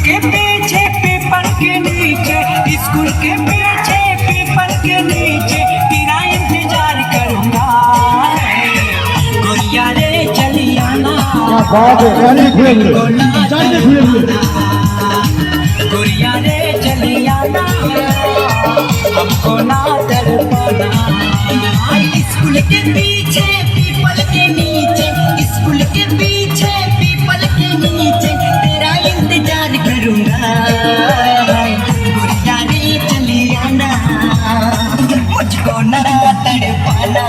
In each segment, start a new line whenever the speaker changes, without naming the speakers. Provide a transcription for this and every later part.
के पीछे पीपल के नीचे, स्कूल के पीछे पीपल के नीचे तेरा इंतजार करूंगा। गोरिया रे चलिया ना, गोरिया रे चलिया ना, हमको ना तड़पाना। स्कूल के पीछे पीपल के नीचे, स्कूल के पीछे पीपल के नीचे तेरा इंतजार करूंगा। गोरिया रे चलिया ना, मुझको ना तड़पाना।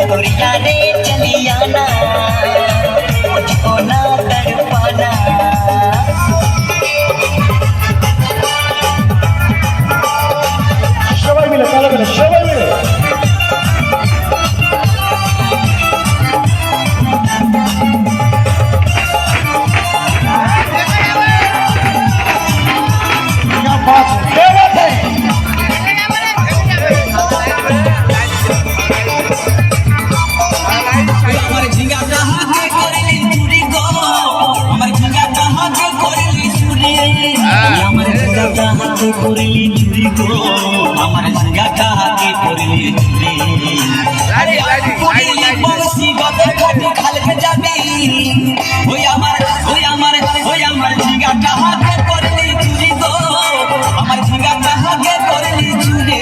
गोरिया रे चलिया ना, मुझको ना तड़पाना।
সবাই মিলে তালে মিলে সবাই মিলে
করলি চুরি গো, আমার ঝিঙ্গা কাহাকে করলি চুরি। বলছি গতে খাটি খালকে যাবি, ওই আমার ঝিঙ্গা কাহাকে করলি চুরি গো, আমার ঝিঙ্গা কাহাকে করলি চুরি।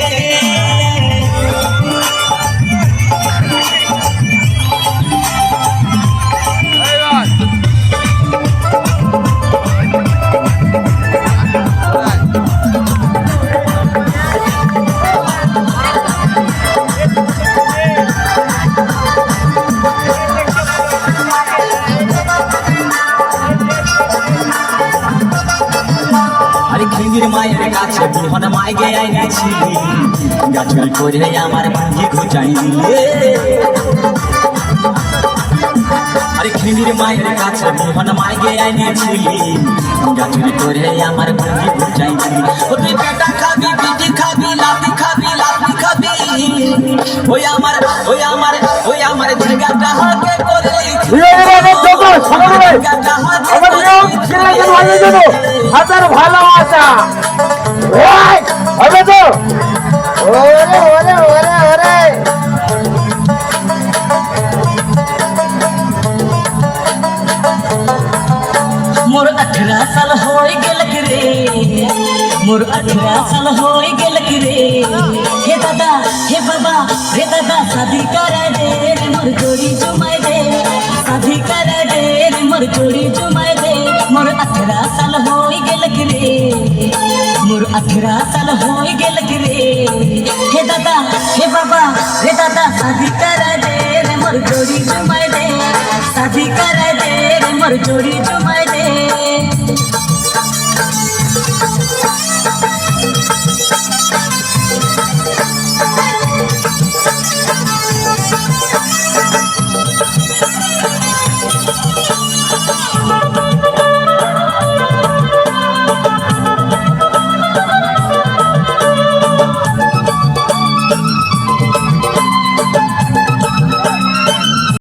মায়ের কাছে বিহন মাইগে আইনেছিলি, গাছুরি করে আমার ভাঙ্গি ঘুচাই দিলে। আরে খিমির মায়ের কাছে বিহন মাইগে আইনেছিলি, গাছুরি করে আমার ভাঙ্গি ঘুচাই দিলি। ও তুই পেটা খাবি, পিটি খাবি, লাফি খাবি, লাফি খাবি। ওই আমার ঝিঙ্গাটা হাতে করে
হাজার ভালোবাসা হবে তো। ওরে ওরে ওরে ওরে
मोर 18 साल हो गेल रे, मोर 18 साल हो गेल रे। हे दादा हे बाबा रे दादा, शादी करा दे रे मोर जोड़ी जुमाए दे, शादी करा दे रे मोर जोड़ी जुमाए दे। मोर 18 साल हो गेल रे, मोर 18 साल हो गेल रे। हे दादा हे बाबा रे दादा, शादी करा दे रे मोर जोड़ी जुमाए दे, शादी करा दे रे मोर जोड़ी